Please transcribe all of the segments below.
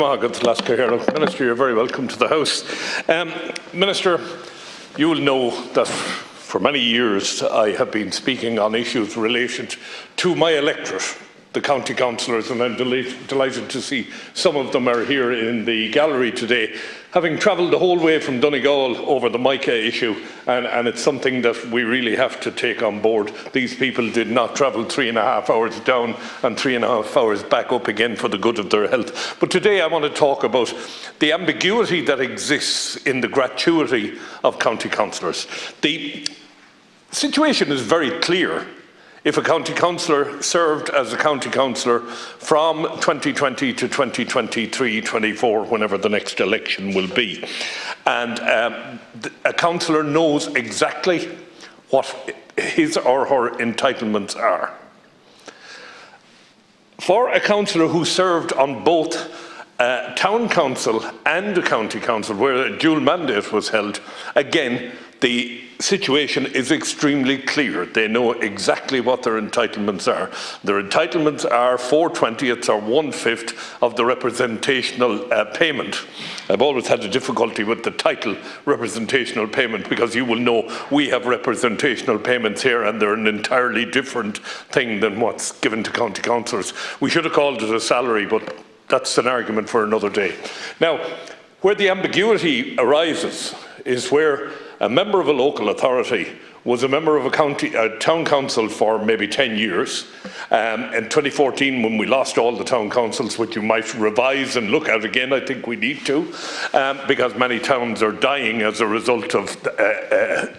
Minister, you're very welcome to the House. Minister, you will know that for many years I have been speaking on issues related to my electorate, the county councillors, and I'm delighted to see some of them are here in the gallery today, having travelled the whole way from Donegal over the Mica issue, and it's something that we really have to take on board. These people did not travel 3.5 hours down and 3.5 hours back up again for the good of their health. But today I want to talk about the ambiguity that exists in the gratuity of county councillors. The situation is very clear. If a county councillor served as a county councillor from 2020 to 2023-24, whenever the next election will be, and a councillor knows exactly what his or her entitlements are. For a councillor who served on both town council and a county council, where a dual mandate was held, again, the situation is extremely clear. They know exactly what their entitlements are. Their entitlements are 4/20ths or 1/5 of the representational payment. I've always had a difficulty with the title representational payment, because you will know we have representational payments here and they're an entirely different thing than what's given to county councillors. We should have called it a salary, but that's an argument for another day. Now, where the ambiguity arises is where a member of a local authority was a member of a town council for maybe 10 years. In 2014, when we lost all the town councils, which you might revise and look at again, I think we need to, because many towns are dying as a result of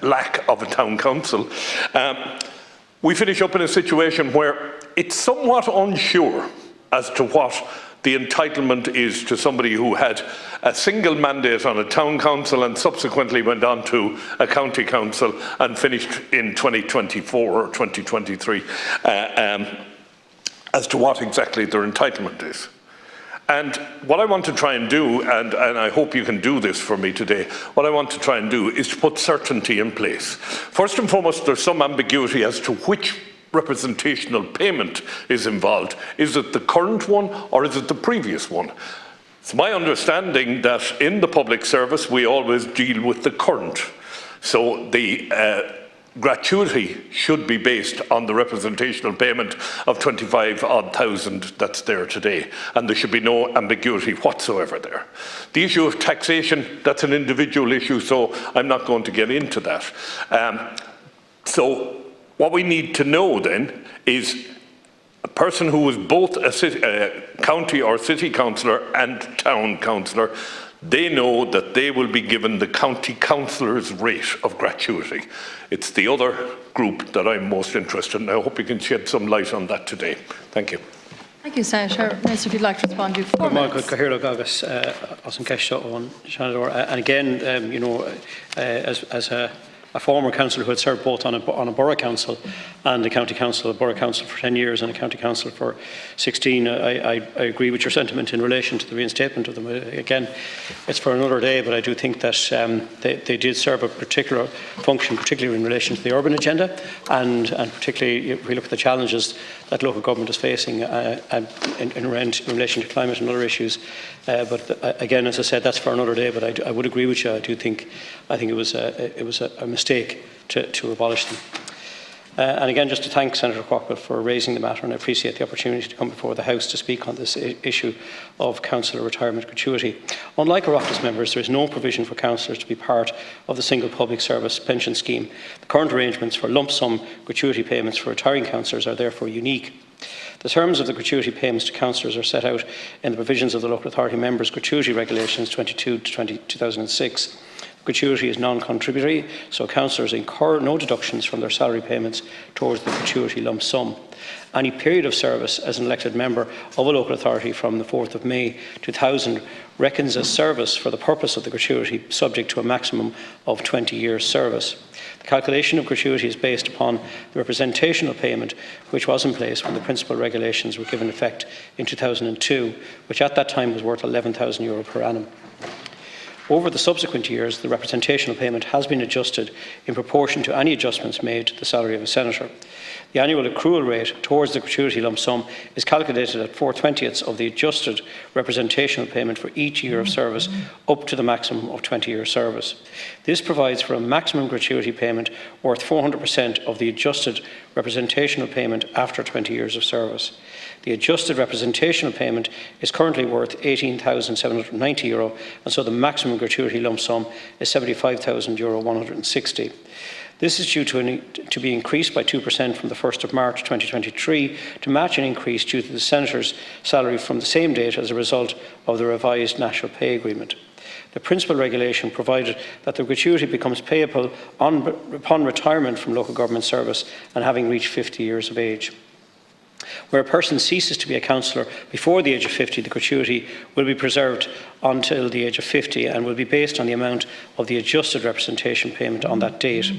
lack of a town council. We finish up in a situation where it's somewhat unsure as to what the entitlement is to somebody who had a single mandate on a town council and subsequently went on to a county council and finished in 2024 or 2023, as to what exactly their entitlement is. And what I want to try and do, and I hope you can do this for me today, what I want to try and do is to put certainty in place. First and foremost, there's some ambiguity as to which representational payment is involved. Is it the current one or is it the previous one? It's my understanding that in the public service we always deal with the current. So the gratuity should be based on the representational payment of 25,000 that's there today, and there should be no ambiguity whatsoever there. The issue of taxation, that's an individual issue, so I'm not going to get into that. So what we need to know then is a person who was both a county or city councillor and town councillor, they know that they will be given the county councillor's rate of gratuity. It's the other group that I'm most interested in. I hope you can shed some light on that today. Thank you. Thank you, Senator. Minister, if you'd like to respond, you have 4 minutes. And again, you know, as a former councillor who had served both on a borough council and a county council, a borough council for 10 years and a county council for 16, I agree with your sentiment in relation to the reinstatement of them. Again, it's for another day, but I do think that they did serve a particular function, particularly in relation to the urban agenda, and particularly if we look at the challenges that local government is facing in relation to climate and other issues. But again, as I said, that's for another day, but I would agree with you. I think it was a mistake to abolish them. And again, just to thank Senator Craughwell for raising the matter, and I appreciate the opportunity to come before the House to speak on this issue of councillor retirement gratuity. Unlike Oireachtas members, there is no provision for councillors to be part of the single public service pension scheme. The current arrangements for lump sum gratuity payments for retiring councillors are therefore unique. The terms of the gratuity payments to councillors are set out in the provisions of the Local Authority Members' Gratuity Regulations 22 to 2006. Gratuity is non-contributory, so councillors incur no deductions from their salary payments towards the gratuity lump sum. Any period of service as an elected member of a local authority from the 4th of May 2000 reckons as service for the purpose of the gratuity, subject to a maximum of 20 years' service. The calculation of gratuity is based upon the representational payment which was in place when the principal regulations were given effect in 2002, which at that time was worth €11,000 per annum. Over the subsequent years, the representational payment has been adjusted in proportion to any adjustments made to the salary of a senator. The annual accrual rate towards the gratuity lump sum is calculated at 4/20ths of the adjusted representational payment for each year of service up to the maximum of 20 years service. This provides for a maximum gratuity payment worth 400% of the adjusted representational payment after 20 years of service. The adjusted representational payment is currently worth €18,790, and so the maximum gratuity lump sum is €75,160. This is due to be increased by 2% from the 1st of March 2023 to match an increase due to the Senator's salary from the same date as a result of the revised National Pay Agreement. The principal regulation provided that the gratuity becomes payable upon retirement from local government service and having reached 50 years of age. Where a person ceases to be a councillor before the age of 50, the gratuity will be preserved until the age of 50 and will be based on the amount of the adjusted representation payment on that date.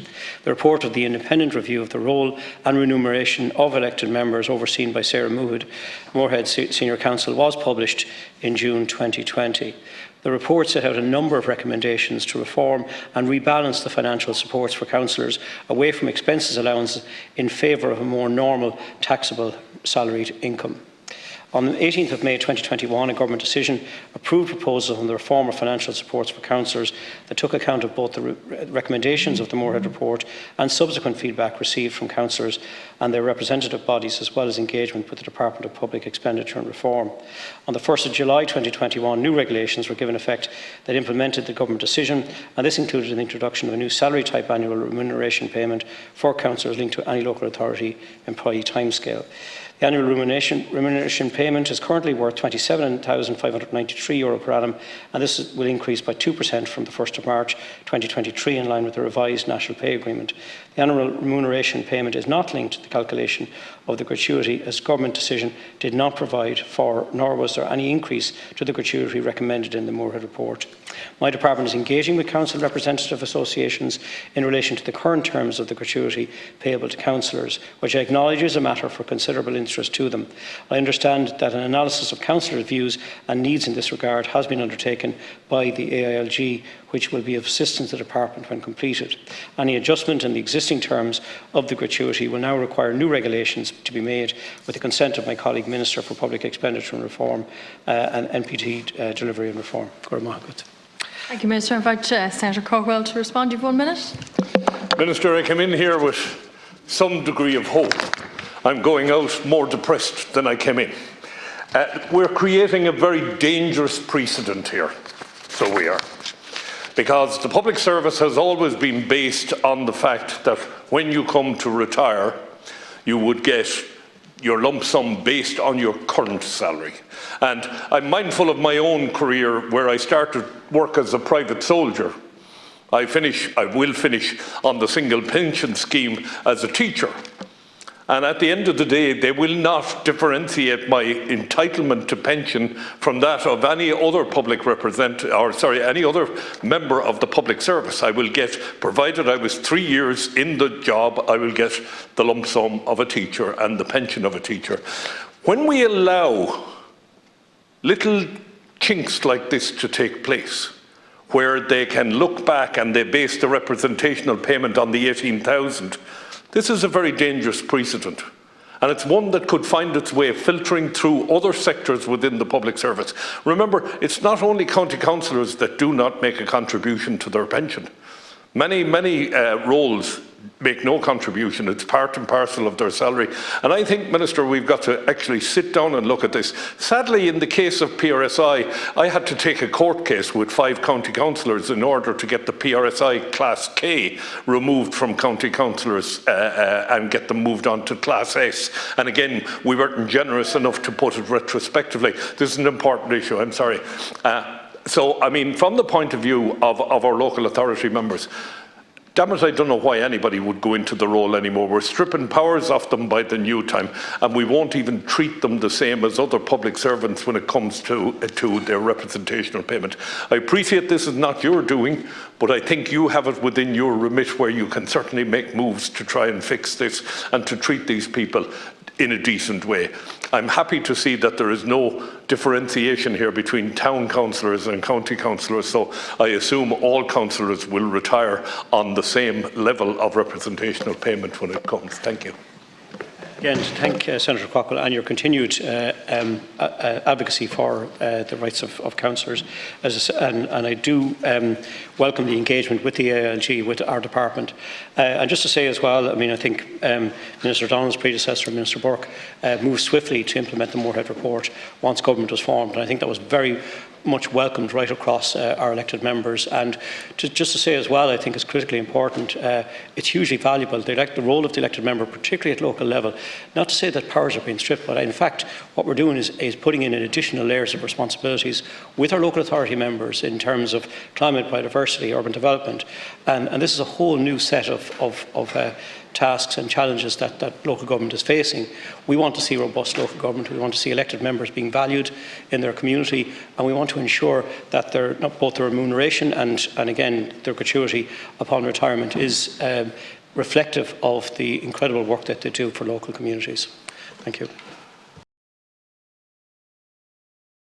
The report of the independent review of the role and remuneration of elected members, overseen by Sarah Moorhead Senior Counsel, was published in June 2020. The report set out a number of recommendations to reform and rebalance the financial supports for councillors away from expenses allowances in favour of a more normal taxable salaried income. On the 18th of May 2021, a government decision approved proposals on the reform of financial supports for councillors that took account of both the recommendations of the Moorhead report and subsequent feedback received from councillors and their representative bodies, as well as engagement with the Department of Public Expenditure and Reform. On the 1st of July 2021, new regulations were given effect that implemented the government decision, and this included the introduction of a new salary-type annual remuneration payment for councillors linked to any local authority employee timescale. The annual remuneration payment is currently worth €27,593 per annum, and this will increase by 2% from the 1st of March 2023 in line with the revised National Pay Agreement. The annual remuneration payment is not linked to the calculation of the gratuity, as government decision did not provide for, nor was there any increase to the gratuity recommended in the Moorhead report. My department is engaging with council representative associations in relation to the current terms of the gratuity payable to councillors, which I acknowledge is a matter for considerable interest to them. I understand that an analysis of councillors' views and needs in this regard has been undertaken by the AILG, which will be of assistance to the department when completed. Any adjustment in the existing terms of the gratuity will now require new regulations to be made with the consent of my colleague Minister for Public Expenditure and Reform and NPT Delivery and Reform. Thank you, Minister. I invite Senator Craughwell to respond. You have 1 minute. Minister, I come in here with some degree of hope. I'm going out more depressed than I came in. We're creating a very dangerous precedent here. So we are. Because the public service has always been based on the fact that when you come to retire, you would get your lump sum based on your current salary. And I'm mindful of my own career where I started work as a private soldier. I will finish on the single pension scheme as a teacher. And at the end of the day, they will not differentiate my entitlement to pension from that of any other any other member of the public service. I will get, provided I was 3 years in the job, I will get the lump sum of a teacher and the pension of a teacher. When we allow little chinks like this to take place, where they can look back and they base the representational payment on the 18,000, this is a very dangerous precedent, and it's one that could find its way filtering through other sectors within the public service. Remember, it's not only county councillors that do not make a contribution to their pension. Many roles make no contribution. It's part and parcel of their salary. And I think, Minister, we've got to actually sit down and look at this. Sadly, in the case of PRSI, I had to take a court case with 5 county councillors in order to get the PRSI Class K removed from county councillors and get them moved on to Class S. And again, we weren't generous enough to put it retrospectively. This is an important issue, I'm sorry. So, I mean, from the point of view of our local authority members, damn it, I don't know why anybody would go into the role anymore. We're stripping powers off them by the new time, and we won't even treat them the same as other public servants when it comes to their representational payment. I appreciate this is not your doing, but I think you have it within your remit where you can certainly make moves to try and fix this and to treat these people in a decent way. I'm happy to see that there is no differentiation here between town councillors and county councillors, so I assume all councillors will retire on the same level of representational payment when it comes. Thank you. Again, to thank Senator Craughwell and your continued advocacy for the rights of councillors. And I do welcome the engagement with the AILG, with our department. And just to say as well, I mean, I think Minister Donnell's predecessor, Minister Burke, moved swiftly to implement the Moorhead report once government was formed. And I think that was very much welcomed right across our elected members. And just to say as well, I think it's critically important, it's hugely valuable, the role of the elected member, particularly at local level. Not to say that powers are being stripped, but in fact what we're doing is putting in additional layers of responsibilities with our local authority members in terms of climate, biodiversity, urban development. And this is a whole new set of tasks and challenges that local government is facing. We want to see robust local government. We want to see elected members being valued in their community, and we want to ensure that both their remuneration and again their gratuity upon retirement is reflective of the incredible work that they do for local communities. Thank you.